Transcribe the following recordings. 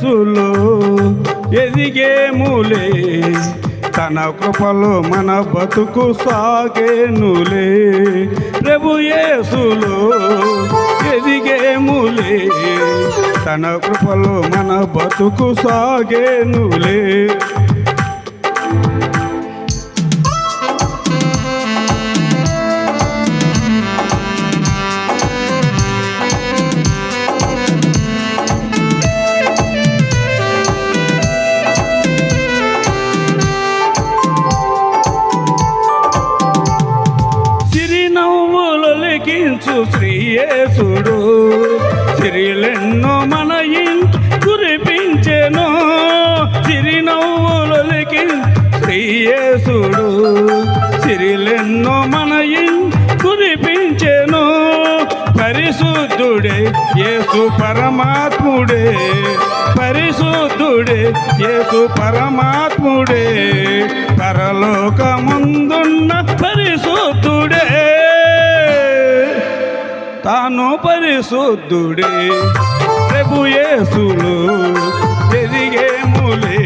యేసులో ఎదిగేములే, తన కృపలో మన బతుకు సాగేనులే. ప్రభు యేసులో ఎదిగేములే, తన కృపలో మన బతుకు సాగేనులే. శ్రీయేసుడు సిరిలెన్నో మన ఇంటి కురిపించెను, చిరునవ్వులకి శ్రీయేసుడు సిరిలెన్నో మన ఇంటి కురిపించెను. పరిశుద్ధుడే యేసు పరమాత్ముడే, పరిశుద్ధుడే యేసు పరమాత్ముడే, పరలోకమందున్న పరిశుద్ధుడే, తాను పరిశుద్ధుడే. ప్రభు యేసులో ఎదిగేములే,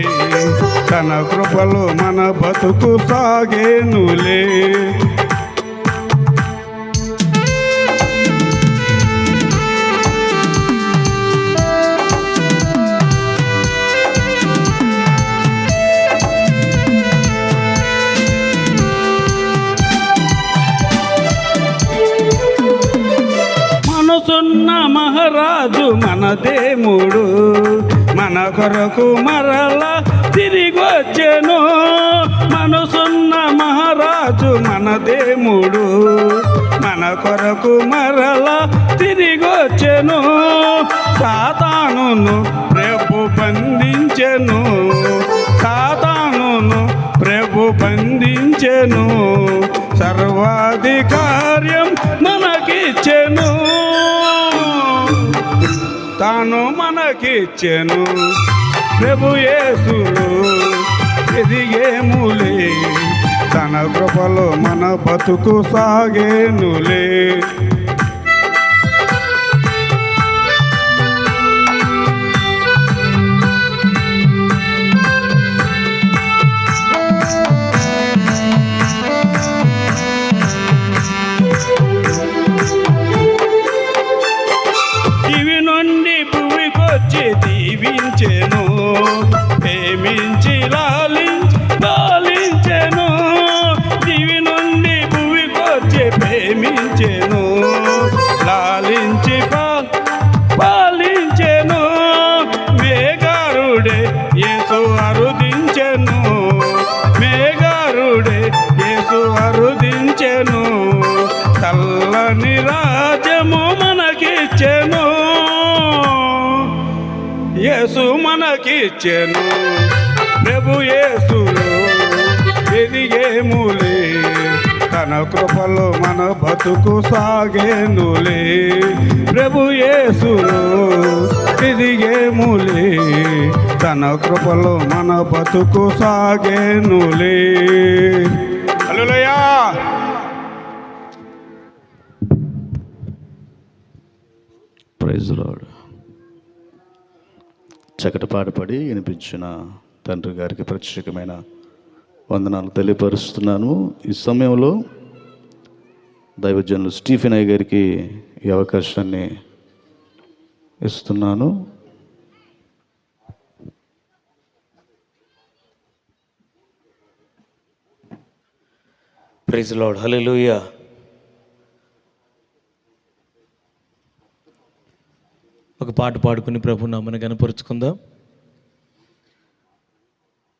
తన కృపలో మన బతుకు సాగేనులే. మనసున్న మహారాజు మన దేవుడు, మన కొరకు మరలా తిరిగొచ్చెను. మనసున్న మహారాజు మన దేవుడు, మన కొరకు మరలా తిరిగొచ్చెను. సాతానును ప్రభు బంధించెను, సాతానును ప్రభు బంధించెను, సర్వాధికార్యం మనకిచ్చెను, తాను మనకిచ్చెను. ప్రభు యేసులో ఎదిగేములే, తన కృపలో మన బతుకు సాగేనులే. దివి నుండి భూమికొచ్చి దీవించెను, ప్రేమించి లాలించెను. దివి నుండి భూమికొచ్చి ప్రేమించెను, లాలించి పాలించెను. మేఘారుడే యేసు అరుదించెను, మేఘారుడే యేసు అరుదించెను, చల్లని రాజ్యము మనకిచ్చెను, యేసు మనకిచ్చెను. ప్రభు యేసులో ఎదిగేములే, తన కృపలో మన బతుకు సాగేనులే. ప్రభు యేసులో ఎదిగేములే, తన కృపలో మన బతుకు సాగేనులే. హల్లెలూయా. Praise lord. చక్కటి పాట పాడి వినిపించిన తండ్రి గారికి ప్రత్యేకమైన వందనాలు తెలియపరుస్తున్నాను. ఈ సమయంలో దైవజనులు స్టీఫెన్ అయ్య గారికి ఈ అవకాశాన్ని ఇస్తున్నాను. Praise Lord. హల్లెలూయా. ఒక పాట పాడుకుని ప్రభు నామమును గణపరుచుకుందాం.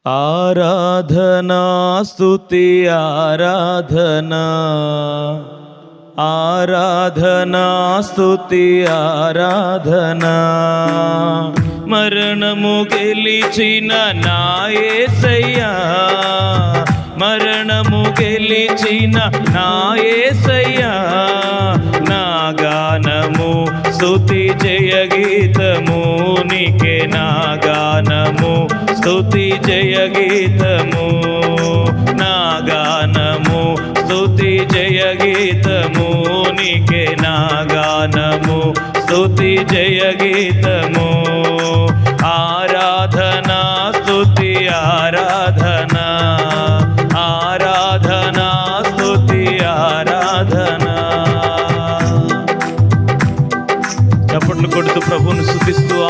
ఆరాధనా స్తుతి ఆరాధనా, ఆరాధనా స్తుతి ఆరాధనా, మరణము గెలిచిన నా యేసయ్యా, మరణము గెలిచిన నా యేసయ్యా, నా గానము స్తుతి జయ గీతము నీకే, నా గానము స్తుతి జయ గీతము, నా గానము స్తుతి జయ గీతము నీకే, నా గానము స్తుతి జయ గీతము.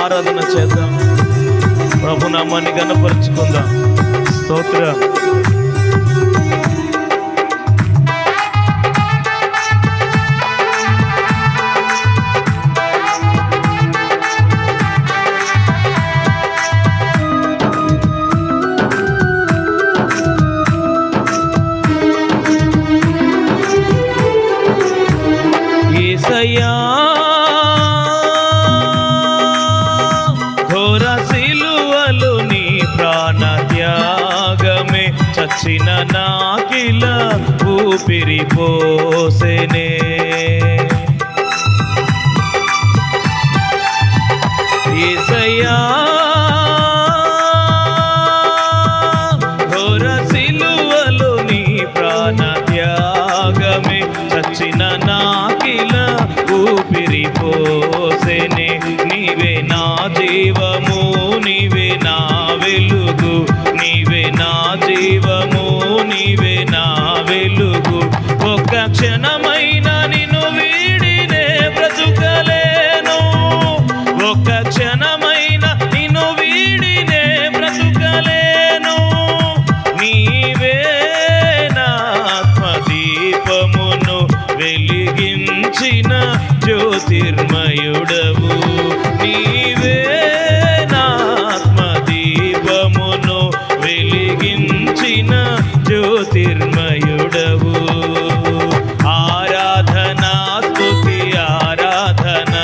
ఆరాధన చేద్దాం, ప్రభు నామాన్ని గణపరుచుకుందాం. స్తోత్రం. యేసయ్యా ఘోర సిలువలు నీ ప్రాణ త్యాగమే చచ్చిన నాకిల ఊపిరి పోసెనే. యేసయ్యా ఘోర సిలువలు నీ ప్రాణ త్యాగమే చచ్చిన నాకిల ఊపిరి పోసెనే. నీవే నా జీవము, నీవే నా వెలుగు, నీవే నా జీవము, నీవే నా వెలుగు. ఒక్క క్షణమైన నిన్ను వీడినే బ్రతుకలేను, ఒక్క క్షణమైన నిన్ను వీడినే బ్రతుకలేను. నీవే నా ఆత్మదీపమును వెలిగించిన జ్యోతిర్మయుడవు, నీవే నా ఆత్మదీపమును వెలిగించిన జ్యోతిర్మయుడవు. ఆరాధనా స్తుతి ఆరాధన,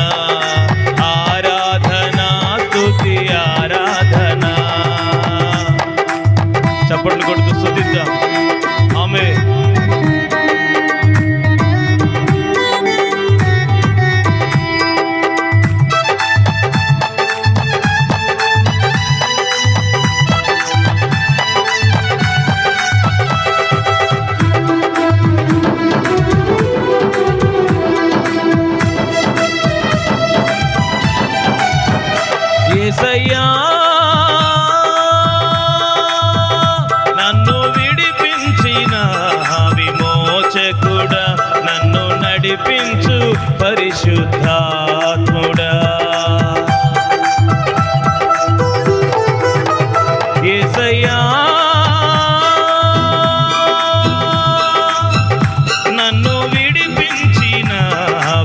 ఆరాధనా స్తుతి ఆరాధన. చప్పట్లు కొడుతూ స్తుతిద్దాం. ఆమేన్. యేసయ్యా నన్ను విడిపించిన విమోచకుడా, నన్ను నడిపించు పరిశుద్ధాత్ముడా. యేసయ్యా నన్ను విడిపించిన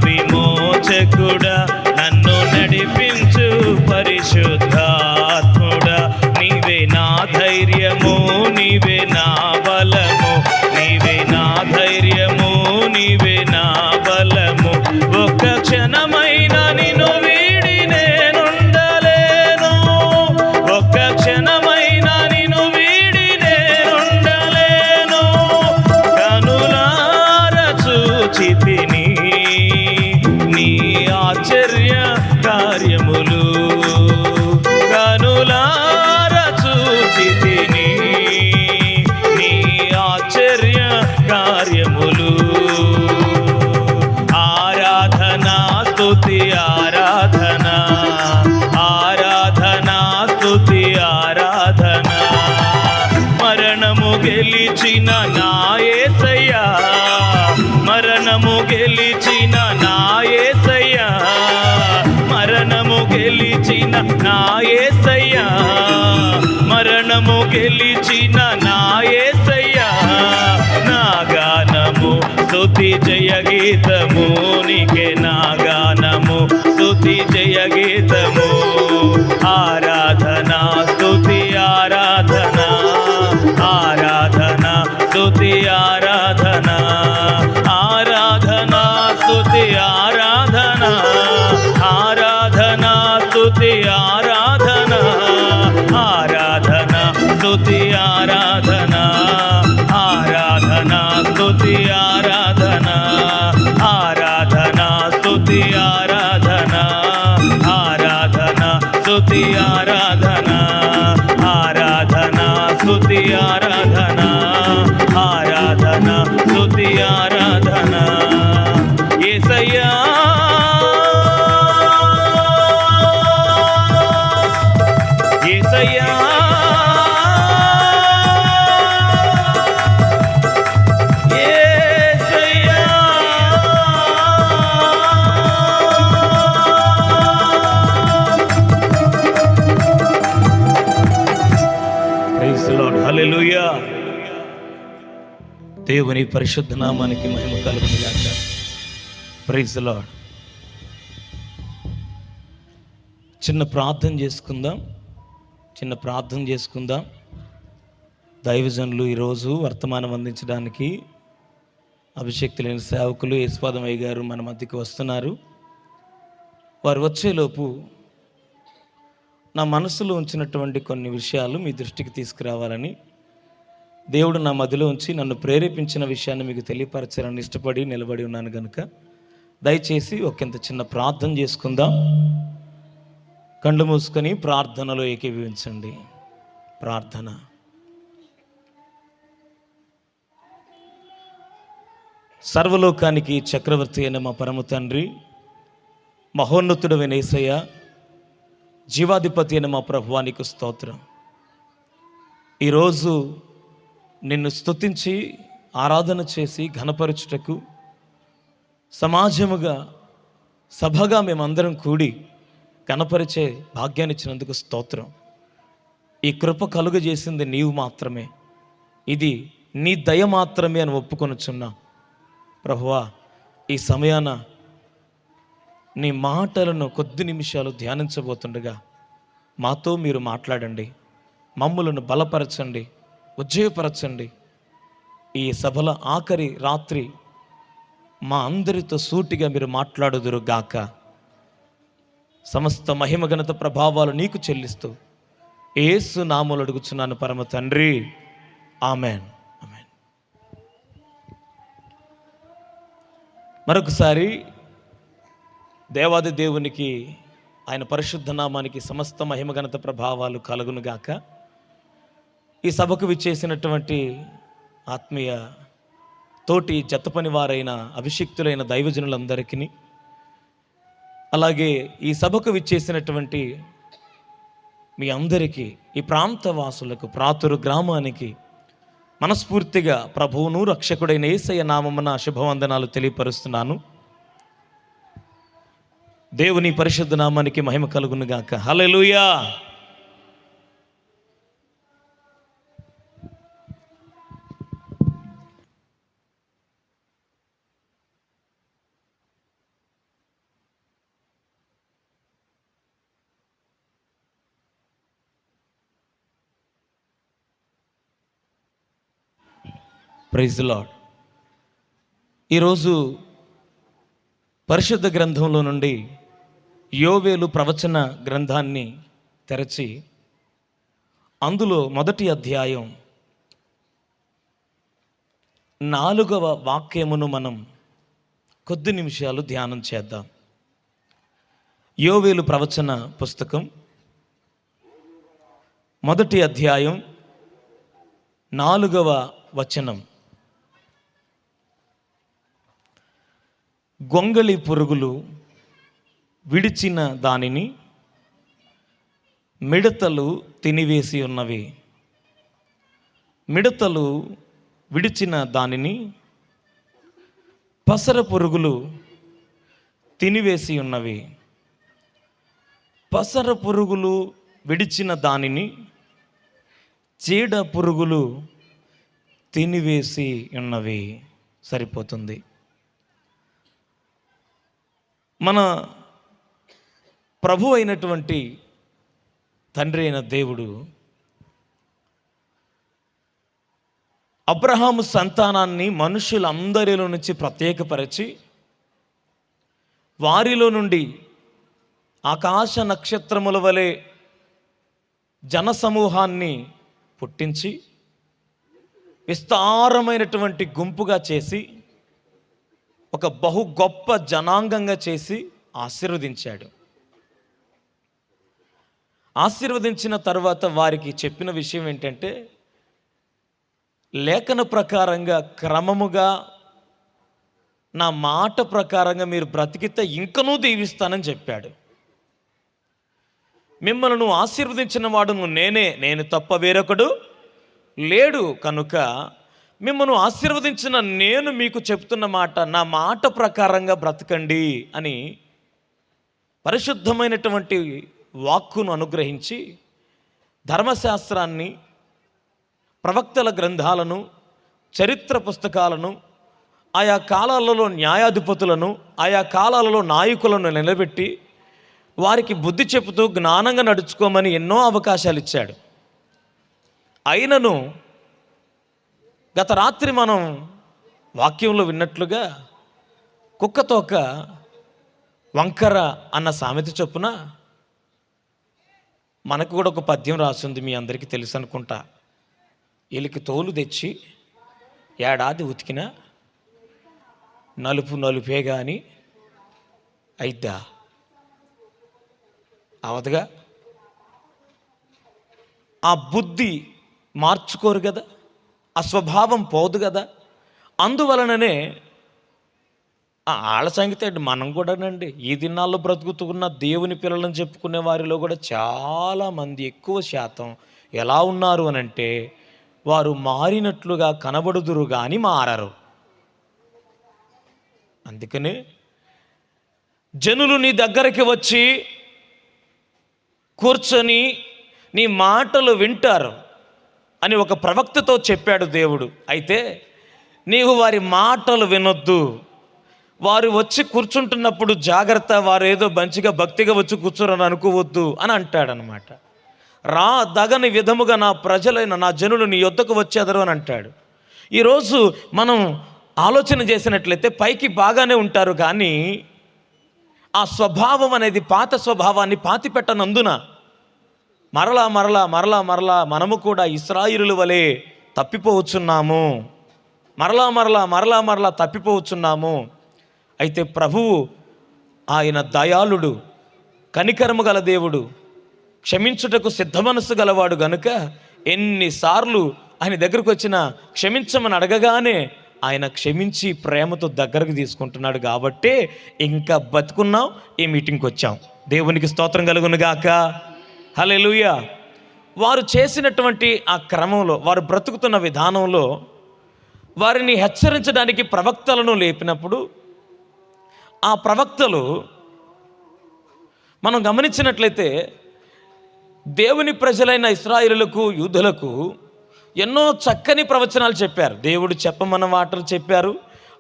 విమోచకుడా, నన్ను నడిపించు పరిశుద్ధాత్ముడా. నీవే నా ధైర్యము, నీవే నా బలము, నీవే నా ధైర్యము, నీవే నా బలము. ఒక్క క్షణమైన నిన్ను వీడి నేనుండలేను, ఒక్క క్షణమైన నిన్ను వీడి నేనుండలేను. కనులార చూచితిని నీ ఆశ్చర్య కార్యములు, కనులార చూచితిని నీ ఆశ్చర్య కార్యములు. ఆరాధనా స్తుతి ఆరాధన, ఆరాధనా స్తుతి ఆరాధన. మరణము గెలిచిన నా యేసయ్యా, మరణము గెలిచిన నా యేసయ్యా, మరణము గెలిచిన నా యేసయ్యా, మరణము గెలిచిన నా యేసయ్యా. నా గానము స్తుతి జయ గీతము నీకే, నా గానము స్తుతి జయ గీతము. ఆరాధనా స్తుతి ఆరాధన, ఆరాధనా స్తుతి ఆరాధన, ఆరాధనా స్తుతి ఆరాధన, ఆరాధనా స్తుతి ఆరాధన, ఆరాధనా స్తుతి ఆరాధన, ఆరాధనా స్తుతి ఆరాధన, ఆరాధనా స్తుతి ఆరాధన, ఆరాధనా స్తుతి ఆరాధన, ఆరాధనా స్తుతి ఆరాధన, ఆరాధనా స్తుతి ఆరాధన. యేసయ్యా యేసయ్యా యేసయ్యా దేవుని పరిశుద్ధ నామానికి మహిమ కలుగును గాక. Praise the Lord. చిన్న ప్రార్థన చేసుకుందాం. దైవజనులు ఈరోజు వర్తమానం అందించడానికి అభిషేక్తి లేని సేవకులు యేసుపాదమయ్య గారు మన మధ్యకి వస్తున్నారు. వారు వచ్చేలోపు నా మనసులో ఉంచినటువంటి కొన్ని విషయాలు మీ దృష్టికి తీసుకురావాలని దేవుడు నా మధ్యలో ఉంచి నన్ను ప్రేరేపించిన విషయాన్ని మీకు తెలియపరచాలని ఇష్టపడి నిలబడి ఉన్నాను కనుక దయచేసి ఒకంత చిన్న ప్రార్థన చేసుకుందాం. కళ్ళు మూసుకొని ప్రార్థనలో ఏకీభవించండి. ప్రార్థన. సర్వలోకానికి చక్రవర్తి అయిన మా పరమ తండ్రి, మహోన్నతుడైన యేసయ్య, జీవాధిపతి అయిన మా ప్రభువానికి స్తోత్రం. ఈరోజు నిన్ను స్తుతించి ఆరాధన చేసి ఘనపరచుటకు సమాజముగా సభగా మేమందరం కూడి ఘనపరిచే భాగ్యాన్ని ఇచ్చినందుకు స్తోత్రం. ఈ కృప కలుగజేసింది నీవు మాత్రమే, ఇది నీ దయ మాత్రమే అని ఒప్పుకొనుచున్నా. ప్రభువా, ఈ సమయాన నీ మాటలను కొద్ది నిమిషాలు ధ్యానించబోతుండగా మాతో మీరు మాట్లాడండి, మమ్ములను బలపరచండి, ఉజ్జీవపరచండి. ఈ సభల ఆఖరి రాత్రి మా అందరితో సూటిగా మీరు మాట్లాడుదురు గాక. సమస్త మహిమ ఘనత ప్రభావాలు నీకు చెల్లిస్తూ యేసు నామములో అడుగుచున్నాను పరమ తండ్రి, ఆమెన్. ఆమెన్. మరొకసారి దేవాది దేవునికి, ఆయన పరిశుద్ధ నామానికి సమస్త మహిమ ఘనత ప్రభావాలు కలుగునుగాక. ఈ సభకు విచ్చేసినటువంటి ఆత్మీయ తోటి జతపని వారైన అభిషిక్తులైన దైవజనులందరికీ, అలాగే ఈ సభకు విచ్చేసినటువంటి మీ అందరికీ, ఈ ప్రాంత వాసులకు, ప్రాతురు గ్రామానికి మనస్ఫూర్తిగా ప్రభువును రక్షకుడైన యేసయ్య నామమున శుభవందనాలు తెలియపరుస్తున్నాను. దేవుని పరిశుద్ధ నామానికి మహిమ కలుగునుగాక. హల్లెలూయా. Praise the Lord. ఈరోజు పరిశుద్ధ గ్రంథంలో నుండి యోవేలు ప్రవచన గ్రంథాన్ని తెరచి అందులో మొదటి అధ్యాయం 4వ వాక్యమును మనం కొద్ది నిమిషాలు ధ్యానం చేద్దాం. యోవేలు ప్రవచన పుస్తకం మొదటి అధ్యాయం 4వ వచనం. గొంగళి పురుగులు విడిచిన దానిని మిడతలు తినివేసి ఉన్నవి. మిడతలు విడిచిన దానిని పసర పురుగులు తినివేసి ఉన్నవి. పసర పురుగులు విడిచిన దానిని చీడ పురుగులు తినివేసి ఉన్నవి. సరిపోతుంది. మన ప్రభు అయినటువంటి తండ్రి అయిన దేవుడు అబ్రహాము సంతానాన్ని మనుషులందరిలో నుంచి ప్రత్యేకపరిచి వారిలో నుండి ఆకాశ నక్షత్రముల వలె జనసమూహాన్ని పుట్టించి విస్తారమైనటువంటి గుంపుగా చేసి ఒక బహు గొప్ప జనాంగంగా చేసి ఆశీర్వదించాడు. ఆశీర్వదించిన తర్వాత వారికి చెప్పిన విషయం ఏంటంటే, లేఖన ప్రకారంగా క్రమముగా నా మాట ప్రకారంగా మీరు బ్రతికితే ఇంకనూ దీవిస్తానని చెప్పాడు. మిమ్మల్ని ఆశీర్వదించిన వాడును నేనే, నేను తప్ప వేరొకడు లేడు. కనుక మిమ్మల్ని ఆశీర్వదించిన నేను మీకు చెప్తున్న మాట, నా మాట ప్రకారంగా బ్రతకండి అని పరిశుద్ధమైనటువంటి వాక్కును అనుగ్రహించి ధర్మశాస్త్రాన్ని, ప్రవక్తల గ్రంథాలను చరిత్ర పుస్తకాలను, ఆయా కాలాలలో న్యాయాధిపతులను, ఆయా కాలాలలో నాయకులను నిలబెట్టి వారికి బుద్ధి చెబుతూ జ్ఞానంగా నడుచుకోమని ఎన్నో అవకాశాలు ఇచ్చాడు. అయినను గత రాత్రి మనం వాక్యంలో విన్నట్లుగా కుక్కతోక వంకర అన్న సామెత చొప్పున మనకు కూడా ఒక పద్యం రాసింది, మీ అందరికీ తెలుసు అనుకుంటా. వీళ్ళకి తోలు తెచ్చి ఏడాది ఉతికినా నలుపే కానీ అయిద్దా? అవదుగా. ఆ బుద్ధి మార్చుకోరు కదా, ఆ స్వభావం పోదు కదా. అందువలననే ఆళ్ళ సంగతి అంటే మనం కూడానండి ఈ దినాల్లో బ్రతుకుతున్న దేవుని పిల్లలను చెప్పుకునే వారిలో కూడా చాలామంది ఎక్కువ శాతం ఎలా ఉన్నారు అని అంటే వారు మారినట్లుగా కనబడుదురు కానీ మారరు. అందుకనే జనులు నీ దగ్గరికి వచ్చి కూర్చొని నీ మాటలు వింటారు అని ఒక ప్రవక్తతో చెప్పాడు దేవుడు. అయితే నీవు వారి మాటలు వినొద్దు. వారు వచ్చి కూర్చుంటున్నప్పుడు జాగ్రత్త, వారు ఏదో మంచిగా భక్తిగా వచ్చి కూర్చోరని అనుకోవద్దు అని అంటాడనమాట. రా దగని విధముగా నా ప్రజలైన నా జనులు నీ యొద్దకు వచ్చేదరు అని అంటాడు. ఈరోజు మనం ఆలోచన చేసినట్లయితే పైకి బాగానే ఉంటారు కానీ ఆ స్వభావం అనేది పాత స్వభావాన్ని పాతిపెట్టనందున మరలా మరలా మరలా మరలా మనము కూడా ఇశ్రాయేలు వలె తప్పిపోవచ్చున్నాము. మరలా మరలా మరలా మరలా తప్పిపోవచ్చున్నాము. అయితే ప్రభువు ఆయన దయాళుడు, కనికరము గల దేవుడు, క్షమించుటకు సిద్ధ మనస్సు గలవాడు గనుక ఎన్నిసార్లు ఆయన దగ్గరకు వచ్చిన క్షమించమని అడగగానే ఆయన క్షమించి ప్రేమతో దగ్గరకు తీసుకుంటున్నాడు. కాబట్టే ఇంకా బతుకున్నాం, ఈ మీటింగ్కి వచ్చాం. దేవునికి స్తోత్రం కలుగును గాక. హల్లెలూయా. వారు చేసినటువంటి ఆ క్రమంలో, వారు బ్రతుకుతున్న విధానంలో వారిని హెచ్చరించడానికి ప్రవక్తలను లేపినప్పుడు ఆ ప్రవక్తలు మనం గమనించినట్లయితే దేవుని ప్రజలైన ఇశ్రాయేలులకు, యూదులకు ఎన్నో చక్కని ప్రవచనాలు చెప్పారు. దేవుడు చెప్పమన్న మాటలు చెప్పారు,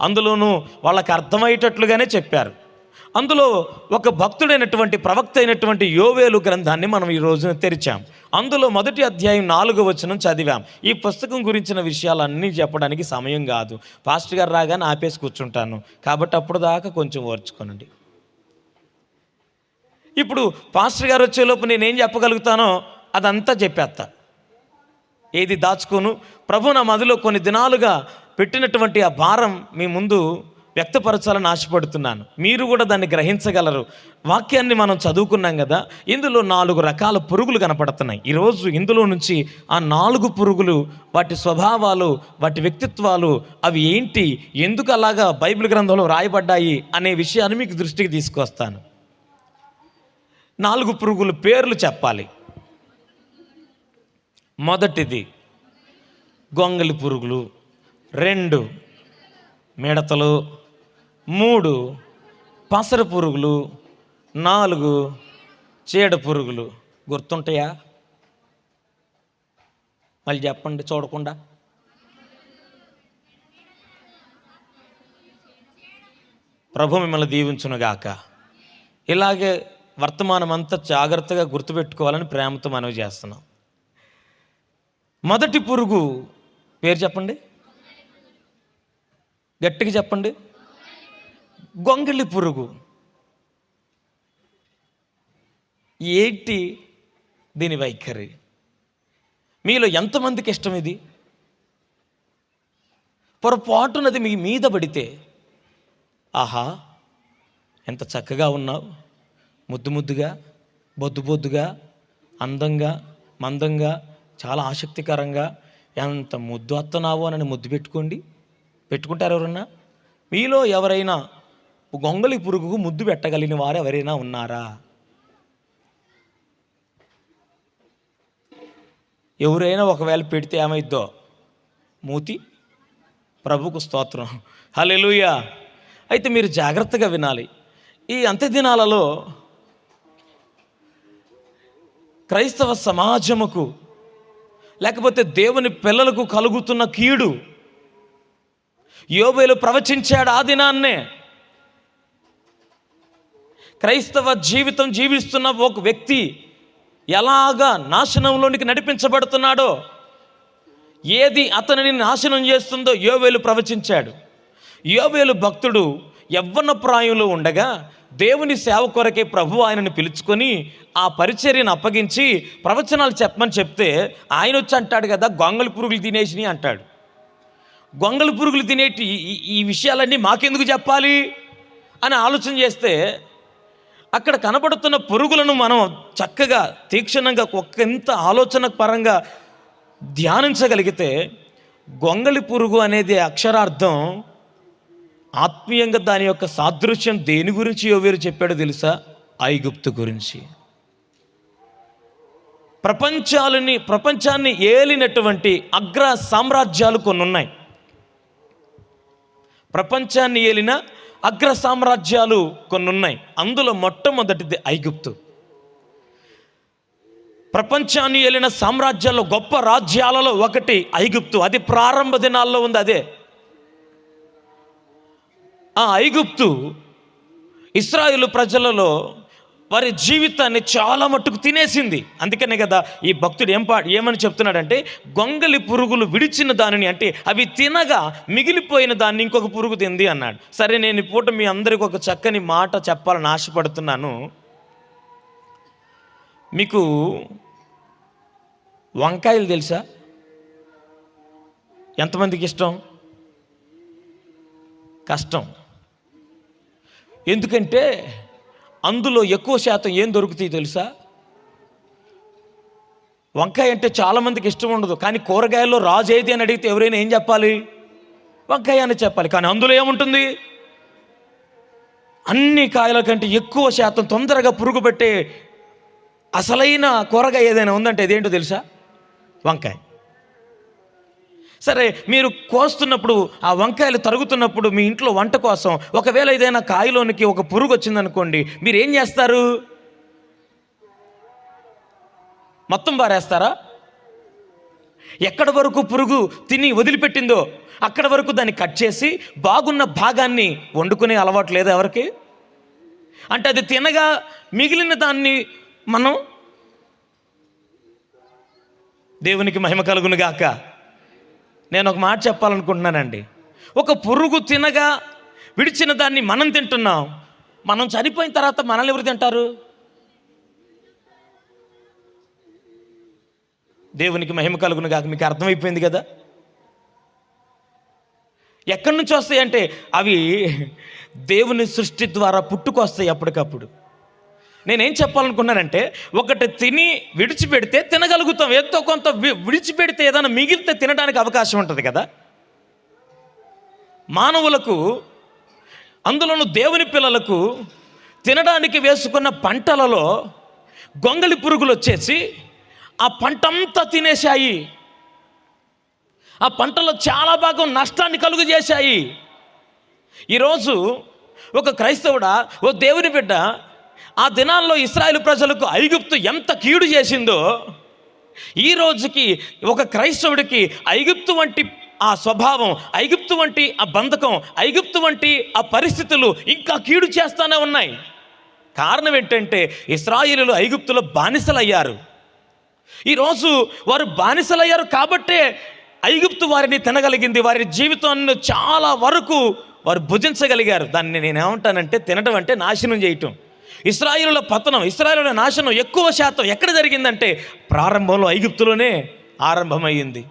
అందులోనూ వాళ్ళకి అర్థమయ్యేటట్లుగానే చెప్పారు. అందులో ఒక భక్తుడైనటువంటి ప్రవక్త అయినటువంటి యోవేలు గ్రంథాన్ని మనం ఈ రోజున తెరిచాం. అందులో 1వ అధ్యాయం 4వ వచనం చదివాం. ఈ పుస్తకం గురించిన విషయాలన్నీ చెప్పడానికి సమయం కాదు, పాస్టర్ గారు రాగానే ఆపేసి కూర్చుంటాను. కాబట్టి అప్పుడు దాకా కొంచెం ఓర్చుకోనండి. ఇప్పుడు పాస్టర్ గారు వచ్చేలోపు నేనేం చెప్పగలుగుతానో అదంతా చెప్పేస్తా. ఏది దాచుకోను. ప్రభు నా మదిలో కొన్ని దినాలుగా పెట్టినటువంటి ఆ భారం మీ ముందు వ్యక్తపరచాలని ఆశపడుతున్నాను. మీరు కూడా దాన్ని గ్రహించగలరు. వాక్యాన్ని మనం చదువుకున్నాం కదా, ఇందులో 4 రకాల పురుగులు కనపడుతున్నాయి. ఈరోజు ఇందులో నుంచి ఆ 4 పురుగులు, వాటి స్వభావాలు, వాటి వ్యక్తిత్వాలు అవి ఏంటి, ఎందుకు అలాగా బైబిల్ గ్రంథంలో రాయబడ్డాయి అనే విషయాన్ని మీకు దృష్టికి తీసుకొస్తాను. 4 పురుగులు పేర్లు చెప్పాలి. మొదటిది గొంగళి పురుగులు, 2 మిడతలు, 3 పసర పురుగులు, 4 చీడ పురుగులు. గుర్తుంటాయా? మళ్ళీ చెప్పండి చూడకుండా. ప్రభు మిమ్మల్ని దీవించునుగాక. ఇలాగే వర్తమానం అంతా జాగ్రత్తగా గుర్తుపెట్టుకోవాలని ప్రేమతో మనవి చేస్తున్నాం. మొదటి పురుగు పేరు చెప్పండి, గట్టిగా చెప్పండి. గొంగళి పురుగు. ఏంటి దీని వైఖరి? మీలో ఎంతమందికి ఇష్టం ఇది? పొరపాటునది మీ మీద పడితే, ఆహా ఎంత చక్కగా ఉన్నావు, ముద్దు ముద్దుగా, బొద్దు బొద్దుగా, అందంగా, మందంగా, చాలా ఆసక్తికరంగా, ఎంత ముద్దు అత్తనావు అని ముద్దు పెట్టుకుంటారు ఎవరన్నా? మీలో ఎవరైనా గొంగళి పురుగుకు ముద్దు పెట్టగలిగిన వారు ఎవరైనా ఉన్నారా? ఎవరైనా ఒకవేళ పెడితే ఏమైద్దో? మూతి. ప్రభుకు స్తోత్రం. హల్లెలూయా. అయితే మీరు జాగ్రత్తగా వినాలి. ఈ అంత్య దినాలలో క్రైస్తవ సమాజముకు లేకపోతే దేవుని పిల్లలకు కలుగుతున్న కీడు యోవేలు ప్రవచించాడు ఆ దినాన్నే. క్రైస్తవ జీవితం జీవిస్తున్న ఒక వ్యక్తి ఎలాగా నాశనంలోనికి నడిపించబడుతున్నాడో, ఏది అతనిని నాశనం చేస్తుందో యోవేలు ప్రవచించాడు. యోవేలు భక్తుడు యవ్వన ప్రాయంలో ఉండగా దేవుని సేవ కొరకే ప్రభు ఆయనను పిలుచుకొని ఆ పరిచర్యను అప్పగించి ప్రవచనాలు చెప్పమని చెప్తే ఆయన వచ్చి అంటాడు కదా, గొంగళి పురుగులు తినేసినాయి అంటాడు. గొంగళి పురుగులు తినేటి ఈ విషయాలన్నీ మాకెందుకు చెప్పాలి అని ఆలోచన చేస్తే, అక్కడ కనబడుతున్న పురుగులను మనం చక్కగా తీక్షణంగా ఒకంత ఆలోచన పరంగా ధ్యానించగలిగితే, గొంగళి పురుగు అనేది అక్షరార్థం ఆత్మీయంగా దాని యొక్క సాదృశ్యం దేని గురించి యోవేలు చెప్పాడో తెలుసా? ఐగుప్తు గురించి. ప్రపంచాన్ని ఏలినటువంటి అగ్ర సామ్రాజ్యాలు కొన్ని ఉన్నాయి. ప్రపంచాన్ని ఏలిన అగ్ర సామ్రాజ్యాలు కొన్ని ఉన్నాయి. అందులో మొట్టమొదటిది ఐగుప్తు. ప్రపంచాన్ని ఏలిన సామ్రాజ్యాల్లో గొప్ప రాజ్యాలలో ఒకటి ఐగుప్తు. అది ప్రారంభ దినాల్లో ఉంది. అదే ఆ ఐగుప్తు ఇశ్రాయేలు ప్రజలలో వారి జీవితాన్ని చాలా మట్టుకు తినేసింది. అందుకనే కదా ఈ భక్తుడు ఏమని చెప్తున్నాడంటే, గొంగలి పురుగులు విడిచిన దానిని, అంటే అవి తినగా మిగిలిపోయిన దాన్ని ఇంకొక పురుగు తింది అన్నాడు. సరే, నేను ఈ పూట మీ అందరికి ఒక చక్కని మాట చెప్పాలని ఆశపడుతున్నాను. మీకు వంకాయలు తెలుసా? ఎంతమందికి ఇష్టం? కష్టం. ఎందుకంటే అందులో ఎక్కువ శాతం ఏం దొరుకుతాయి తెలుసా? వంకాయ అంటే చాలామందికి ఇష్టం ఉండదు. కానీ కూరగాయల్లో రాజు ఏది అని అడిగితే ఎవరైనా ఏం చెప్పాలి? వంకాయ అని చెప్పాలి. కానీ అందులో ఏముంటుంది? అన్ని కాయల కంటే ఎక్కువ శాతం తొందరగా పురుగు పెట్టే అసలైన కూరగాయ ఏదైనా ఉందంటే ఇదేంటో తెలుసా? వంకాయ. సరే, మీరు కోస్తున్నప్పుడు, ఆ వంకాయలు తరుగుతున్నప్పుడు మీ ఇంట్లో వంట కోసం ఒకవేళ ఏదైనా కాయలోనికి ఒక పురుగు వచ్చిందనుకోండి, మీరు ఏం చేస్తారు? మొత్తం బారేస్తారా? ఎక్కడి వరకు పురుగు తిని వదిలిపెట్టిందో అక్కడ వరకు దాన్ని కట్ చేసి బాగున్న భాగాన్ని వండుకునే అలవాటు లేదు ఎవరికి? అంటే అది తినగా మిగిలిన దాన్ని మనం, దేవునికి మహిమ కలుగును గాక. నేను ఒక మాట చెప్పాలనుకుంటున్నానండి. ఒక పురుగు తినగా విడిచిన దాన్ని మనం తింటున్నాం. మనం చనిపోయిన తర్వాత మనల్ని ఎవరు తింటారు? దేవునికి మహిమ కలుగును గాక. మీకు అర్థమైపోయింది కదా? ఎక్కడి నుంచి వస్తాయి అంటే అవి దేవుని సృష్టి ద్వారా పుట్టుకొస్తాయి అప్పటికప్పుడు. నేనేం చెప్పాలనుకున్నానంటే, ఒకటి తిని విడిచిపెడితే తినగలుగుతాం. ఎంతో కొంత విడిచిపెడితే ఏదైనా మిగిలితే తినడానికి అవకాశం ఉంటుంది కదా. మానవులకు, అందులోనూ దేవుని పిల్లలకు తినడానికి వేసుకున్న పంటలలో గొంగళి పురుగులు వచ్చేసి ఆ పంటంతా తినేశాయి. ఆ పంటలో చాలా భాగం నష్టాన్ని కలుగు చేశాయి. ఈరోజు ఒక క్రైస్తవుడా, ఓ దేవుని బిడ్డ, ఆ దినాల్లో ఇశ్రాయేలు ప్రజలకు ఐగుప్తు ఎంత కీడు చేసిందో, ఈ రోజుకి ఒక క్రైస్తవుడికి ఐగుప్తు వంటి ఆ స్వభావం, ఐగుప్తు వంటి ఆ బంధకం, ఐగుప్తు వంటి ఆ పరిస్థితులు ఇంకా కీడు చేస్తూనే ఉన్నాయి. కారణం ఏంటంటే, ఇశ్రాయేలులు ఐగుప్తులో బానిసలయ్యారు. ఈరోజు వారు బానిసలయ్యారు కాబట్టే ఐగుప్తు వారిని తినగలిగింది. వారి జీవితాన్ని చాలా వరకు వారు భుజించగలిగారు. దాన్ని నేనేమంటానంటే, తినడం అంటే నాశనం చేయటం. ఇశ్రాయేలుల పతనం, ఇశ్రాయేలుల నాశనం ఎక్కువ శాతం ఎక్కడ జరిగిందంటే ప్రారంభంలో ఐగుప్తులోనే ఆరంభమైంది.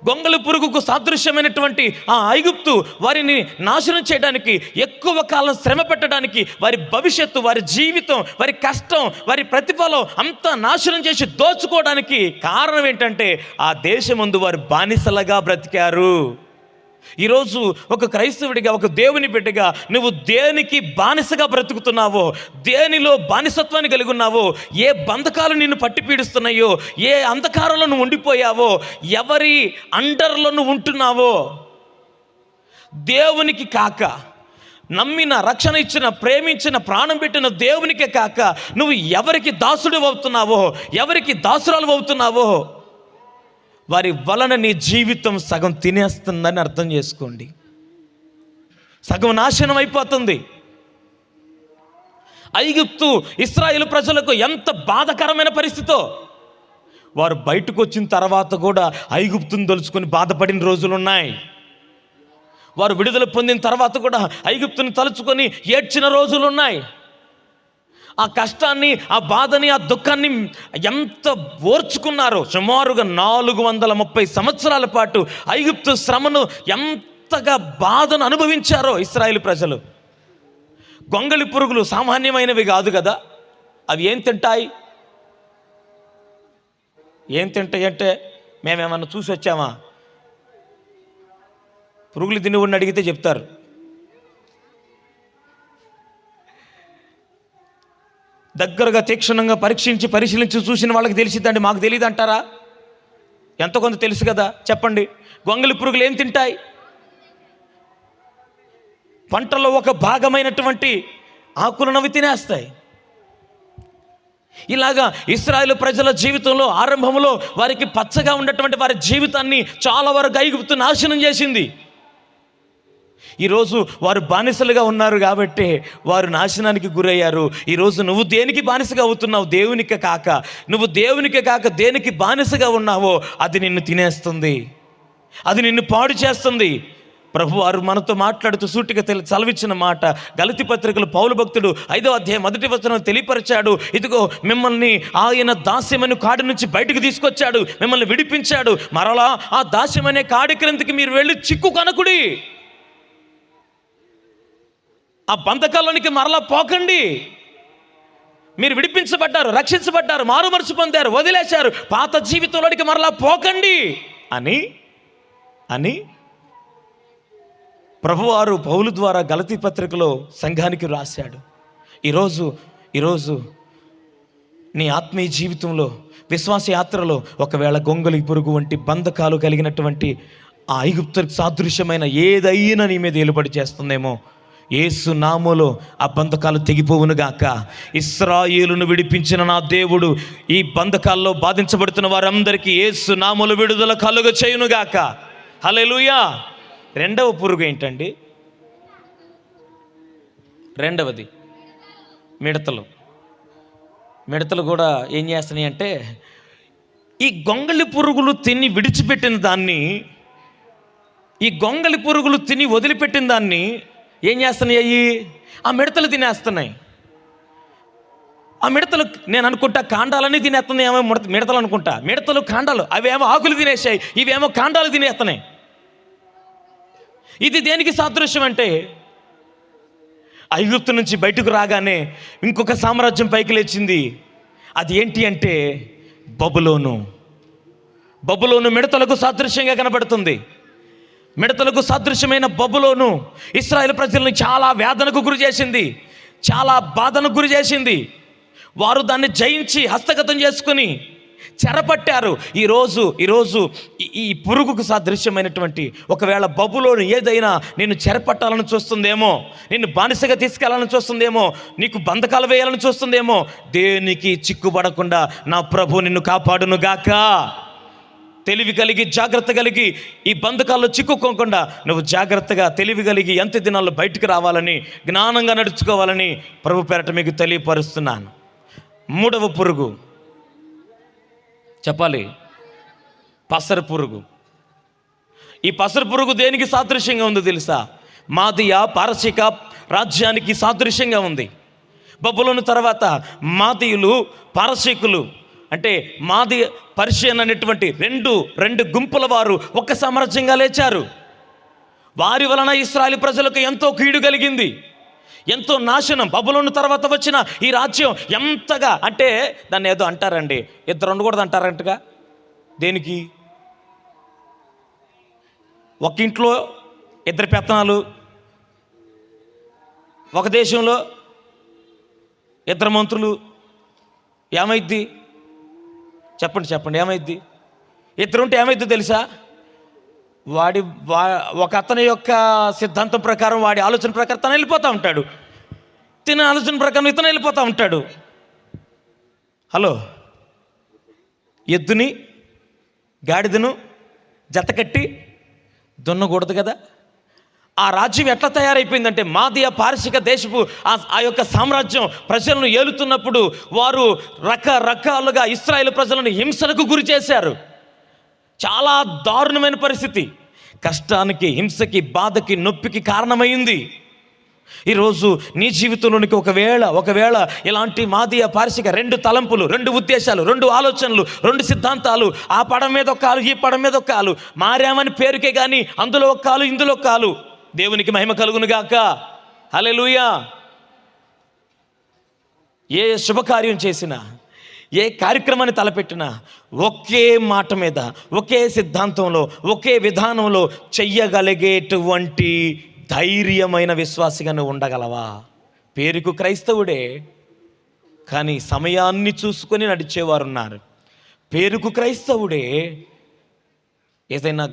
గొంగళి పురుగుకు సాదృశ్యమైనటువంటి ఆ ఐగుప్తు వారిని నాశనం చేయడానికి, ఎక్కువ కాలం శ్రమ పెట్టడానికి, వారి భవిష్యత్తు, వారి జీవితం, వారి కష్టం, వారి ప్రతిఫలం అంతా నాశనం చేసి దోచుకోవడానికి కారణం ఏంటంటే, ఆ దేశమందు వారు బానిసలుగా బ్రతికారు. ఈరోజు ఒక క్రైస్తవుడిగా, ఒక దేవుని బిడ్డగా నువ్వు దేనికి బానిసగా బ్రతుకుతున్నావో, దేనిలో బానిసత్వాన్ని కలిగి ఉన్నావో, ఏ బంధకాలు నిన్ను పట్టి పీడిస్తున్నాయో, ఏ అంధకారంలో నువ్వు ఉండిపోయావో, ఎవరి అండర్లో నువ్వు ఉంటున్నావో, దేవునికి కాక, నమ్మిన, రక్షణ ఇచ్చిన, ప్రేమించిన, ప్రాణం పెట్టిన దేవునికే కాక నువ్వు ఎవరికి దాసుడు అవుతున్నావో, ఎవరికి దాసురాలు అవుతున్నావో, వారి వలన నీ జీవితం సగం తినేస్తుందని అర్థం చేసుకోండి. సగం నాశనం అయిపోతుంది. ఐగుప్తు ఇశ్రాయేలు ప్రజలకు ఎంత బాధకరమైన పరిస్థితో, వారు బయటకు వచ్చిన తర్వాత కూడా ఐగుప్తుని తలుచుకొని బాధపడిన రోజులు ఉన్నాయి. వారు విడుదల పొందిన తర్వాత కూడా ఐగుప్తుని తలుచుకొని ఏడ్చిన రోజులు ఉన్నాయి. ఆ కష్టాన్ని, ఆ బాధని, ఆ దుఃఖాన్ని ఎంత ఓర్చుకున్నారో. సుమారుగా 430 సంవత్సరాల పాటు ఐగుప్తు శ్రమను ఎంతగా బాధను అనుభవించారో ఇశ్రాయేలు ప్రజలు. గొంగళి పురుగులు సామాన్యమైనవి కాదు కదా. అవి ఏం తింటాయి అంటే మేమేమన్నా చూసి వచ్చామా? పురుగులు తిని అడిగితే చెప్తారు. దగ్గరగా తీక్షణంగా పరిశీలించి చూసిన వాళ్ళకి తెలిసిద్దండి, మాకు తెలియదు అంటారా? ఎంతో కొంత తెలుసు కదా, చెప్పండి. గొంగళి పురుగులు ఏం తింటాయి? పంటలో ఒక భాగమైనటువంటి ఆకులను అవి తినేస్తాయి. ఇలాగా ఇశ్రాయేలు ప్రజల జీవితంలో ఆరంభంలో వారికి పచ్చగా ఉన్నటువంటి వారి జీవితాన్ని చాలా వరకు ఐగుప్తు నాశనం చేసింది. ఈరోజు వారు బానిసలుగా ఉన్నారు కాబట్టి వారు నాశనానికి గురయ్యారు. ఈరోజు నువ్వు దేనికి బానిసగా అవుతున్నావు? దేవునికి కాక. నువ్వు దేవునికి కాక దేనికి బానిసగా ఉన్నావో అది నిన్ను తినేస్తుంది, అది నిన్ను పాడు చేస్తుంది. ప్రభు వారు మనతో మాట్లాడుతూ సూటిగా చలవిచ్చిన మాట గలతీ పత్రికలు పౌలు భక్తుడు 5వ అధ్యాయం 1వ వచనం తెలియపరిచాడు. ఇదిగో మిమ్మల్ని ఆయన దాస్యమైన కాడి నుంచి బయటకు తీసుకొచ్చాడు, మిమ్మల్ని విడిపించాడు. మరలా ఆ దాస్యమనే కాడి క్రిందికి మీరు వెళ్ళి చిక్కు కనకుడి. ఆ బంధకాల్లోనికి మరలా పోకండి. మీరు విడిపించబడ్డారు, రక్షించబడ్డారు, మారుమనసు పొందారు, వదిలేశారు. పాత జీవితంలోనికి మరలా పోకండి అని ప్రభువారు పౌలు ద్వారా గలతీ పత్రికలో సంఘానికి రాశాడు. ఈరోజు నీ ఆత్మీయ జీవితంలో, విశ్వాస యాత్రలో ఒకవేళ గొంగళి పురుగు వంటి బంధకాలు కలిగినటువంటి ఆ ఐగుప్తుకు సాదృశ్యమైన ఏదైనా నీ మీద ఏలుబడి చేస్తుందేమో, యేసు నామములో ఆ బంధకాలు తెగిపోవునుగాక. ఇశ్రాయేలును విడిపించిన నా దేవుడు ఈ బంధకాల్లో బాధించబడుతున్న వారందరికీ యేసు నామములో విడుదల కలుగ చేయునుగాక. హల్లెలూయా. రెండవ పురుగు ఏంటండి? రెండవది మిడతలు కూడా ఏం చేస్తున్నాయి అంటే, ఈ గొంగళి పురుగులు తిని విడిచిపెట్టిన దాన్ని, ఈ గొంగళి పురుగులు తిని వదిలిపెట్టిన దాన్ని ఏం చేస్తున్నాయి? ఆ మిడతలు తినేస్తున్నాయి. ఆ మిడతలు నేను అనుకుంటా కాండాలన్నీ తినేస్తున్నాయి. ఏమో మిడతలు అనుకుంటా, మిడతలు కాండాలు, అవేమో ఆకులు తినేసాయి, ఇవేమో కాండాలు తినేస్తున్నాయి. ఇది దేనికి సాదృశ్యం అంటే, ఐగుప్తు నుంచి బయటకు రాగానే ఇంకొక సామ్రాజ్యం పైకి లేచింది. అది ఏంటి అంటే బబులోను మిడతలకు సాదృశ్యంగా కనబడుతుంది. మిడతలకు సాదృశ్యమైన బబులోను ఇశ్రాయేలు ప్రజలను చాలా వేదనకు గురి చేసింది, చాలా బాధనకు గురి చేసింది. వారు దాన్ని జయించి హస్తగతం చేసుకుని చెరపట్టారు. ఈరోజు ఈ పురుగుకు సాదృశ్యమైనటువంటి ఒకవేళ బబులోను ఏదైనా నిన్ను చెరపట్టాలని చూస్తుందేమో, నిన్ను బానిసగా తీసుకెళ్లాలని చూస్తుందేమో, నీకు బంధకాలు వేయాలని చూస్తుందేమో, దేనికి చిక్కుపడకుండా నా ప్రభు నిన్ను కాపాడునుగాక. తెలివి కలిగి, జాగ్రత్త కలిగి, ఈ బంధకాల్లో చిక్కుకోకుండా నువ్వు జాగ్రత్తగా, తెలివి కలిగి ఎంత దినాల్లో బయటికి రావాలని, జ్ఞానంగా నడుచుకోవాలని ప్రభు పేరట మీకు తెలియపరుస్తున్నాను. మూడవ పురుగు చెప్పాలి, పసరు పురుగు. ఈ పసరు పురుగు దేనికి సాదృశ్యంగా ఉందో తెలుసా? మాదియ పారసీక రాజ్యానికి సాదృశ్యంగా ఉంది. బబులోను తర్వాత మాదీయులు, పారసీకులు, అంటే మాది పర్షియన్ అనేటువంటి రెండు గుంపుల వారు ఒక సామ్రాజ్యంగా లేచారు. వారి వలన ఇశ్రాయేలు ప్రజలకు ఎంతో కీడు కలిగింది, ఎంతో నాశనం. బబులోను తర్వాత వచ్చిన ఈ రాజ్యం ఎంతగా అంటే, దాన్ని ఏదో అంటారండి, ఇద్దరు ఉండకూడదు అంటారంటగా. దేనికి? ఒక ఇంట్లో ఇద్దరు పెత్తనాలు, ఒక దేశంలో ఇద్దరు మంత్రులు, ఏమైద్ది? చెప్పండి ఏమైద్ది? ఇద్దరు ఉంటే ఏమైద్ది తెలుసా? ఒక అతని యొక్క సిద్ధాంతం ప్రకారం, వాడి ఆలోచన ప్రకారం తను వెళ్ళిపోతూ ఉంటాడు, తిన ఆలోచన ప్రకారం ఇతను వెళ్ళిపోతూ ఉంటాడు. హలో, ఎద్దుని గాడిదను జతకట్టి దున్నకూడదు కదా. ఆ రాజ్యం ఎట్లా తయారైపోయిందంటే, మాదియా పారసిక దేశపు ఆ యొక్క సామ్రాజ్యం ప్రజలను ఏలుతున్నప్పుడు వారు రకరకాలుగా ఇశ్రాయేలు ప్రజలను హింసలకు గురి చేశారు. చాలా దారుణమైన పరిస్థితి, కష్టానికి, హింసకి, బాధకి, నొప్పికి కారణమైంది. ఈరోజు నీ జీవితంలోనికి ఒకవేళ ఇలాంటి మాదియా పారసిక 2 తలంపులు, 2 ఉద్దేశాలు, 2 ఆలోచనలు, 2 సిద్ధాంతాలు, ఆ పడం మీద ఒక కాలు, ఈ పడం మీద ఒక కాలు, మారామని పేరుకే కానీ అందులో ఒక కాలు, ఇందులో ఒక కాలు. దేవునికి మహిమ కలుగునుగాక. హల్లెలూయా. ఏ శుభకార్యం చేసినా, ఏ కార్యక్రమాన్ని తలపెట్టినా ఒకే మాట మీద, ఒకే సిద్ధాంతంలో, ఒకే విధానంలో చెయ్యగలిగేటువంటి ధైర్యమైన విశ్వాసిగా నువ్వు ఉండగలవా? పేరుకు క్రైస్తవుడే, కానీ సమయాన్ని చూసుకొని నడిచేవారు ఉన్నారు. పేరుకు క్రైస్తవుడే, ఏదైనా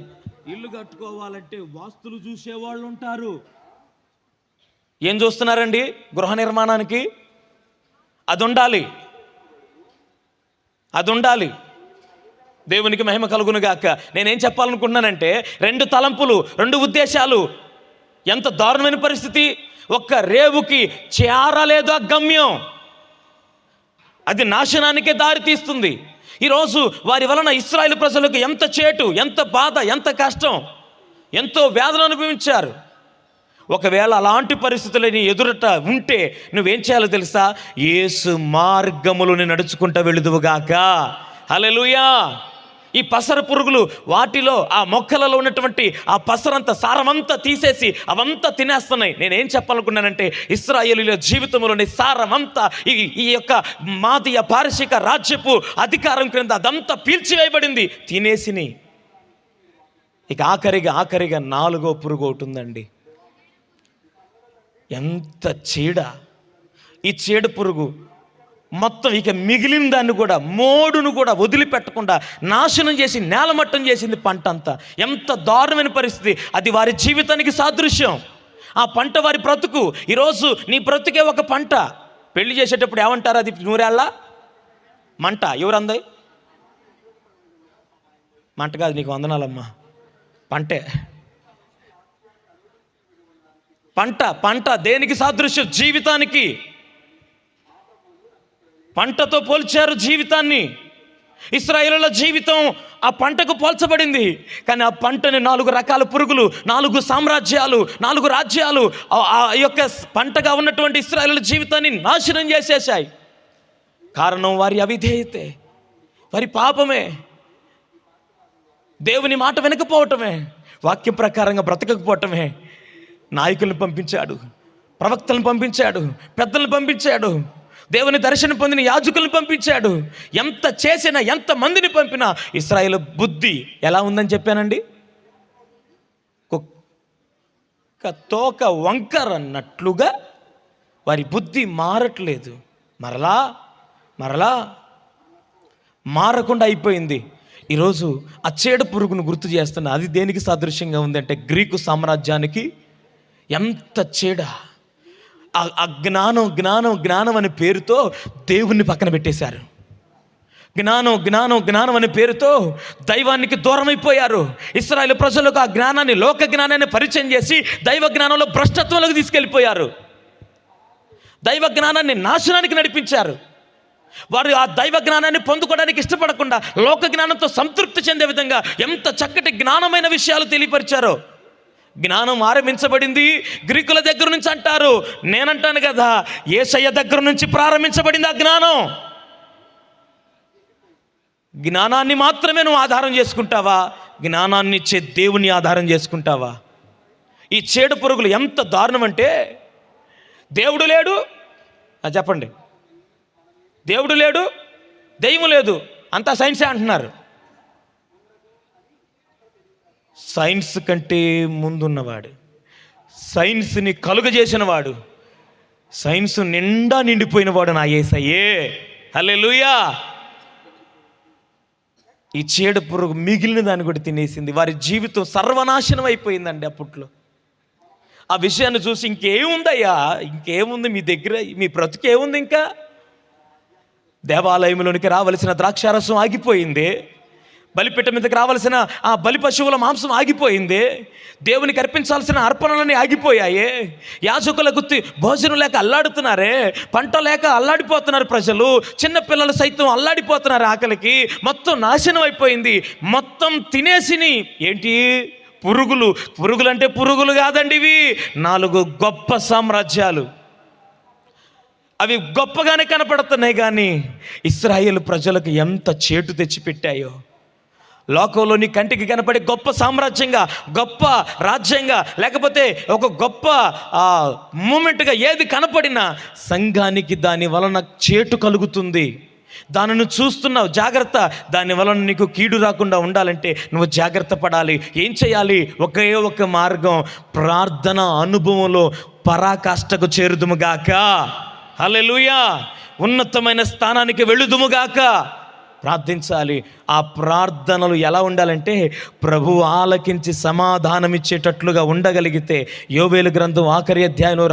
ఇల్లు కట్టుకోవాలంటే వాస్తులు చూసేవాళ్ళు ఉంటారు. ఏం చూస్తున్నారండి? గృహ నిర్మాణానికి అది ఉండాలి. దేవునికి మహిమ కలుగునుగాక. నేనేం చెప్పాలనుకుంటున్నానంటే, 2 తలంపులు, 2 ఉద్దేశాలు. ఎంత దారుణమైన పరిస్థితి! ఒక్క రేవుకి చేరలేదు ఆ గమ్యం, అది నాశనానికే దారి తీస్తుంది. ఈరోజు వారి వలన ఇశ్రాయేలు ప్రజలకు ఎంత చేటు, ఎంత బాధ, ఎంత కష్టం, ఎంతో వేదన అనుభవించారు. ఒకవేళ అలాంటి పరిస్థితులు నీ ఎదురట ఉంటే నువ్వేం చేయాలో తెలుసా? యేసు మార్గములను నడుచుకుంటూ వెళుదువుగాక. హల్లెలూయా. ఈ పసర పురుగులు వాటిలో, ఆ మొక్కలలో ఉన్నటువంటి ఆ పసరంతా, సారమంతా తీసేసి అవంతా తినేస్తున్నాయి. నేనేం చెప్పాలనుకున్నానంటే, ఇశ్రాయేలీయుల జీవితంలోని సారమంతా ఈ యొక్క మాదియా పారసిక రాజ్యపు అధికారం క్రింద అదంతా పీల్చివేయబడింది, తినేసిని. ఇక ఆఖరిగా 4వ పురుగు ఒకటి ఉందండి. ఎంత చీడ! ఈ చీడ పురుగు మొత్తం ఇక మిగిలిన దాన్ని కూడా, మోడును కూడా వదిలిపెట్టకుండా నాశనం చేసి నేలమట్టం చేసింది పంట అంతా. ఎంత దారుణమైన పరిస్థితి! అది వారి జీవితానికి సాదృశ్యం. ఆ పంట వారి బ్రతుకు. ఈరోజు నీ బ్రతుకే ఒక పంట. పెళ్లి చేసేటప్పుడు ఏమంటారు? అది నూరేళ్ళ మంట. ఎవరంది? మంట కాదు, నీకు వందనాలమ్మా. పంటే. పంట దేనికి సాదృశ్యం? జీవితానికి. పంటతో పోల్చారు జీవితాన్ని. ఇశ్రాయేలుల జీవితం ఆ పంటకు పోల్చబడింది. కానీ ఆ పంటని 4 రకాల పురుగులు, 4 సామ్రాజ్యాలు, 4 రాజ్యాలు ఆ యొక్క పంటగా ఉన్నటువంటి ఇశ్రాయేలుల జీవితాన్ని నాశనం చేసేశాయి. కారణం వారి అవిధేయతే, వారి పాపమే, దేవుని మాట వినకపోవటమే, వాక్యం ప్రకారంగా బ్రతకకపోవటమే. నాయకులను పంపించాడు, ప్రవక్తలను పంపించాడు, పెద్దలను పంపించాడు, దేవుని దర్శనం పొందిన యాజకులను పంపించాడు. ఎంత చేసినా, ఎంత మందిని పంపినా ఇశ్రాయేలు బుద్ధి ఎలా ఉందని చెప్పానండి? కుక్క తోక వంకర అన్నట్లుగా వారి బుద్ధి మారట్లేదు. మరలా మారకుండా అయిపోయింది. ఈరోజు ఆ చీడ పురుగును గుర్తు చేస్తున్నా. అది దేనికి సాదృశ్యంగా ఉందంటే, గ్రీకు సామ్రాజ్యానికి. ఎంత చీడ! ఆ జ్ఞానం అనే పేరుతో దేవుణ్ణి పక్కన పెట్టేశారు. జ్ఞానం అనే పేరుతో దైవానికి దూరం అయిపోయారు. ఇశ్రాయేలు ప్రజలకు ఆ జ్ఞానాన్ని, లోక జ్ఞానాన్ని పరిచయం చేసి దైవ జ్ఞానంలో భ్రష్టత్వంలోకి తీసుకెళ్ళిపోయారు. దైవ జ్ఞానాన్ని నాశనానికి నడిపించారు. వారు ఆ దైవ జ్ఞానాన్ని పొందుకోవడానికి ఇష్టపడకుండా లోక జ్ఞానంతో సంతృప్తి చెందే విధంగా ఎంత చక్కటి జ్ఞానమైన విషయాలు తెలియపరిచారో. జ్ఞానం ఆరంభించబడింది గ్రీకుల దగ్గర నుంచి అంటారు. నేనంటాను కదా, యేసయ్య దగ్గర నుంచి ప్రారంభించబడింది ఆ జ్ఞానం. జ్ఞానాన్ని మాత్రమే నువ్వు ఆధారం చేసుకుంటావా? జ్ఞానాన్ని ఇచ్చే దేవుని ఆధారం చేసుకుంటావా? ఈ చీడ పురుగులు ఎంత దారుణం అంటే, దేవుడు లేడు చెప్పండి, దేవుడు లేడు, దైవం లేదు, అంతా సైన్సే అంటున్నారు. సైన్స్ కంటే ముందున్నవాడు, సైన్స్ని కలుగజేసిన వాడు, సైన్స్ నిండా నిండిపోయినవాడు నా యేసయ్యే. హల్లెలూయా. ఈ చీడ పురుగు మిగిలిన దాన్ని కూడా తినేసింది. వారి జీవితం సర్వనాశనం అయిపోయిందండి అప్పట్లో. ఆ విషయాన్ని చూసి ఇంకేముందయ్యా, ఇంకేముంది మీ దగ్గర, మీ బ్రతుకేముంది? ఇంకా దేవాలయంలోనికి రావలసిన ద్రాక్షారసం ఆగిపోయింది, బలిపీఠం మీదకి రావాల్సిన ఆ బలి పశువుల మాంసం ఆగిపోయింది. దేవునికి అర్పించాల్సిన అర్పణలన్నీ ఆగిపోయాయే. యాజకులకు భోజనం లేక అల్లాడుతున్నారే, పంట లేక అల్లాడిపోతున్నారు ప్రజలు, చిన్నపిల్లలు సైతం అల్లాడిపోతున్నారు ఆకలికి. మొత్తం నాశనం అయిపోయింది, మొత్తం తినేసిని. ఏంటి? పురుగులు అంటే పురుగులు కాదండి, ఇవి 4 గొప్ప సామ్రాజ్యాలు. అవి గొప్పగానే కనపడుతున్నాయి, కానీ ఇశ్రాయేలు ప్రజలకు ఎంత చేటు తెచ్చిపెట్టాయో. లోకంలోని కంటికి కనపడే గొప్ప సామ్రాజ్యంగా, గొప్ప రాజ్యంగా, లేకపోతే ఒక గొప్ప మూమెంట్గా ఏది కనపడినా సంఘానికి దాని వలన చేటు కలుగుతుంది. దానిని చూస్తున్నావు, జాగ్రత్త. దాని వలన నీకు కీడు రాకుండా ఉండాలంటే నువ్వు జాగ్రత్త పడాలి. ఏం చేయాలి? ఒకే ఒక మార్గం, ప్రార్థన అనుభవంలో పరాకాష్ఠకు చేరుదుముగాక. హల్లెలూయా. ఉన్నతమైన స్థానానికి వెళ్ళుదుముగాక. ప్రార్థించాలి. ఆ ప్రార్థనలు ఎలా ఉండాలంటే ప్రభువు ఆలకించి సమాధానం ఇచ్చేటట్లుగా ఉండగలిగితే, యోవేలు గ్రంథం ఆఖరి అధ్యాయంలో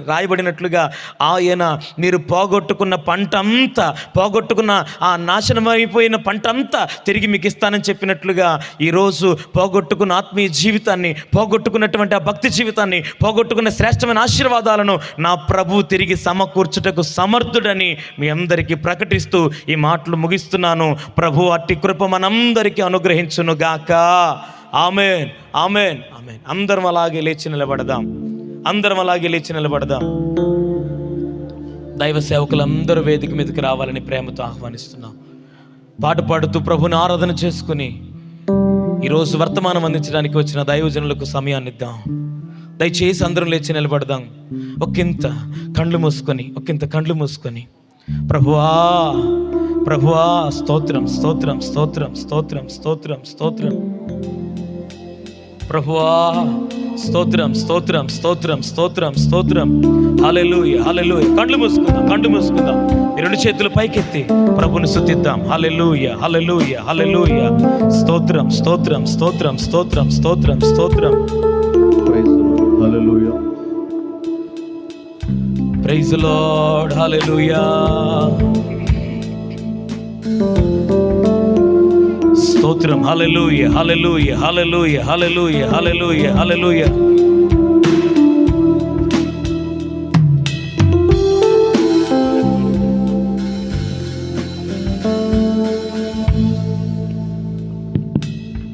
రాయబడినట్లుగా ఆయన మీరు పోగొట్టుకున్న పంట అంతా, పోగొట్టుకున్న ఆ నాశనమైపోయిన పంట అంతా తిరిగి మీకు ఇస్తానని చెప్పినట్లుగా, ఈరోజు పోగొట్టుకున్న ఆత్మీయ జీవితాన్ని, పోగొట్టుకున్నటువంటి ఆ భక్తి జీవితాన్ని, పోగొట్టుకున్న శ్రేష్టమైన ఆశీర్వాదాలను నా ప్రభు తిరిగి సమకూర్చుటకు సమర్థుడని మీ అందరికీ ప్రకటిస్తూ ఈ మాటలు ముగిస్తున్నాను. ప్రభు అట్టి కృప మనందరికీ అనుగ్రహించును గాక. ఆమేన్, ఆమేన్, ఆమేన్. అందరం అలాగే లేచి నిలబడదాం. దైవ సేవకులందరూ వేదిక మీదకి రావాలని ప్రేమతో ఆహ్వానిస్తున్నాం. పాట పాడుతూ ప్రభుని ఆరాధన చేసుకుని ఈరోజు వర్తమానం అందించడానికి వచ్చిన దైవజనులకు సమయాన్ని ఇద్దాం. దయచేసి అందరం లేచి నిలబడదాం. ఒకంత కళ్ళు మూసుకొని ప్రభువా, ప్రభువా, స్తోత్రం, స్తోత్రం, స్తోత్రం, స్తోత్రం, స్తోత్రం, స్తోత్రం. ప్రభువా, స్తోత్రం, స్తోత్రం, స్తోత్రం, స్తోత్రం, స్తోత్రం. హల్లెలూయా, హల్లెలూయా. కళ్ళు మూసుకుందాం. 2 చేతులు పైకెత్తి ప్రభుని స్తుతిద్దాం. హల్లెలూయా, హల్లెలూయా, హల్లెలూయా. స్తోత్రం, స్తోత్రం, స్తోత్రం, స్తోత్రం, స్తోత్రం, స్తోత్రం. Hallelujah. Praise the Lord. Hallelujah. స్తోత్రం. Hallelujah, hallelujah, hallelujah, hallelujah, hallelujah, hallelujah.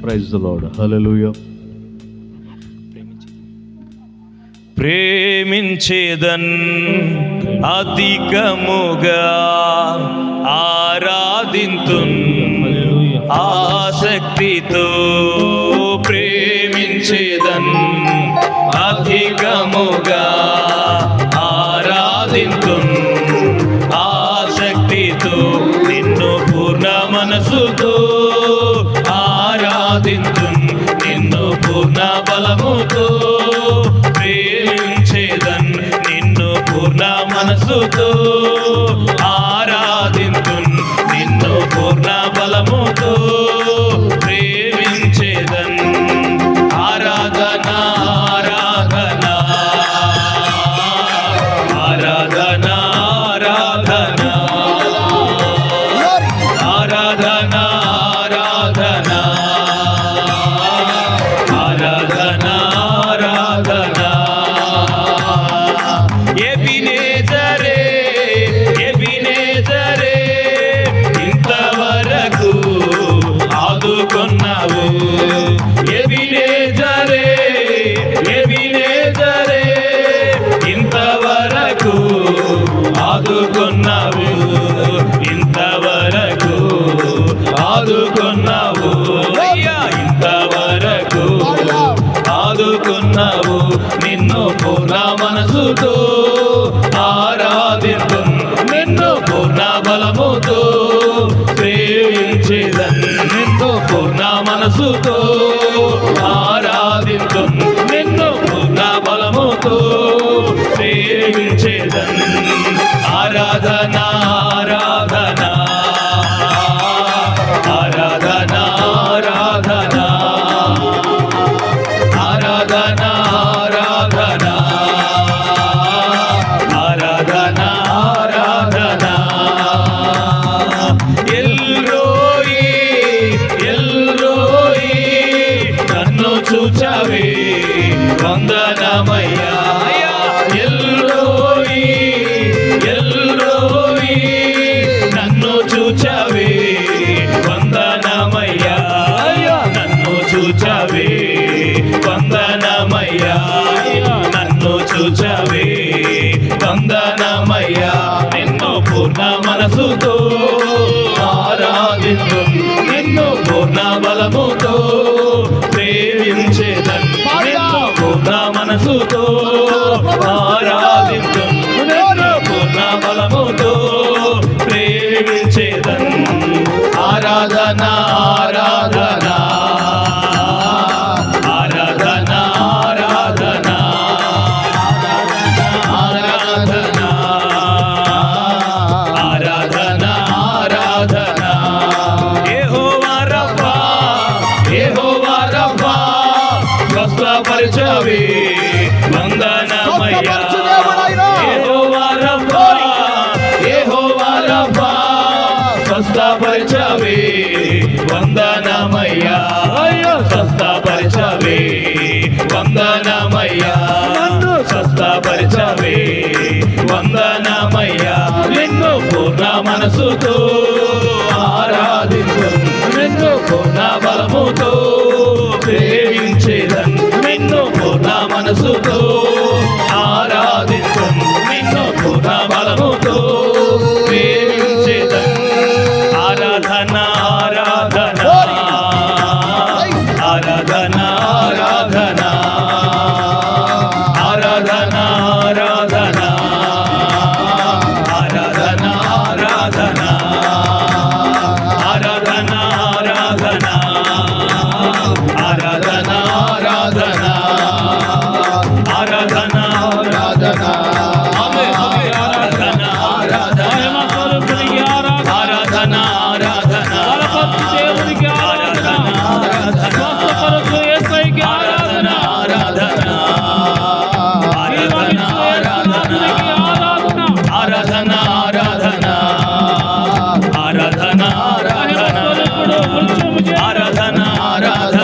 Praise the Lord. Hallelujah. ప్రేమించేదన్ అధికముగా ఆరాధింతున్ ఆసక్తితో, ప్రేమించేదన్ అధికముగా ఆరాధింతున్ ఆసక్తితో, నిన్ను పూర్ణ మనసుతో ఆరాధింతున్, నిన్ను పూర్ణ బలముతో ప్రేమించేదన్, నిన్ను పూర్ణ మనసుతో ఆరాధింతున్, నిన్ను పూర్ణ బలముతో ప్రేమించేదన్. ఆరాధన, ఆరాధన, ఆరాధన, ఆరాధన, ఆరాధన, ఆరాధన, ఆరాధన. ఎబినేజరే, ఎబినేజరే, ఇంతవరకు ఆదుకున్నావు. ఎబినేజరే, ఎబినేజరే, ఇంతవరకు ఆదుకున్నావు. ఇంతవరకు ఆదుకున్నావు అయ్యా, ఇంతవరకు ఆదుకున్నావు. నిన్ను పూర్ణ మనసుతో ఆరాధింతున్, నిన్ను పూర్ణ బలముతో సేవించేదన్, నిన్ను పూర్ణ మనసుతో ఆరాధింతున్, నిన్ను పూర్ణ బలముతో సేవించేదన్. ఆరాధన, ఆరాధన, ఆరాధన, ఆరాధన, ఆరాధన, ఆరాధన, ఆరాధన, ఆరాధన. ఎల్రోయి, ఎల్రోయి, వందనమయ్యా ఎల్రోయి ఎల్రోయి నన్ను చూచావే వందనమయ్యా నన్ను చూచావే వందనమయ్యా నన్ను చూచావే వందనమయ్యా నిన్ను పూర్ణ మనసుతో ఆరాధించు నిన్ను పూర్ణ బలముతో ప్రేమించేదన్ నిన్ను పూర్ణ మనసుతో ఆరాధించు నిన్ను పూర్ణ బలముతో ప్రేమించేదన్ ఆరాధన ఆరాధన ఆరాధన ఆరాధన ఆరాధన ఆరాధన ఆరాధన యెహోవా రబ్బా యెహోవా రబ్బా స్వస్థపరచవే వందనమయ్యా యెహోవా రబ్బా యెహోవా రబ్బా స్వస్థపరచవే వందనమయ్యా స్వస్థపరచవే వందనమయ్యా స్వస్థపరచవే వందనమయ్యా నిన్ను పూర్ణ మనసుతో ఆరాధించు నిన్ను పూర్ణ బలముతో ప్రేమించేదన్ నిన్ను పూర్ణ మనసుతో ఆరాధించు నిన్ను పూర్ణ బలముతో ప్రేమించేదన్ ఆరాధన ఆరాధన ఆరాధన ఆరాధన ఆరాధన ఆరాధన ఆరాధన ఆరాధన ఆరాధన ఆరాధన ఆరాధన ఆరాధన ఆరాధన ఆరాధన ఆమె ఆరాధన ఆరాధన ఆరాధన ఆరాధన దేవునికి ఆరాధన ఆరాధన ఆరాధన ఆరాధన ఆరాధన ఆరాధన ఆరాధన ఆరాధన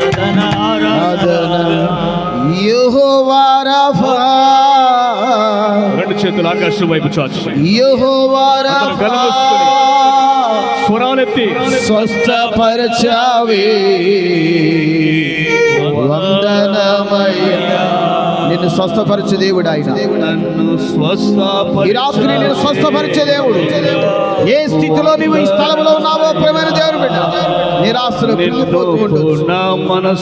ఆరాధన ఆరాధన యెహోవా రఫా రెండు చేతులు ఆకాశం వైపు చాచి యెహోవా రఫా స్వరాలెత్తి స్వస్థపరచావే వందనమయ్యా నిన్ను స్వస్థపరిచే దేవుడు ఆయన నన్ను ఈ రాత్రి నేను స్వస్థపరిచే దేవుడు ఏ స్థితిలో నీవు ఈ స్థలంలో ఉన్నావో ప్రేమైన దేవుడు బిడ్డ నిరాశలు కృంగిపోతూ ఉండొచ్చు.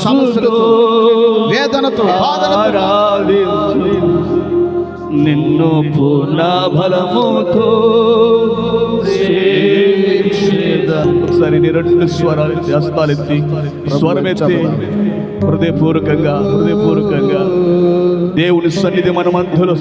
సమస్యలతో వేదనతో బాధలతో నిన్ను పూర్ణ బలముతో ఒకసారి నిరంతర స్వరాలు హస్తాలెత్తి స్వరమెత్తి హృదయపూర్వకంగా దేవుని సన్నిధి మనమందులో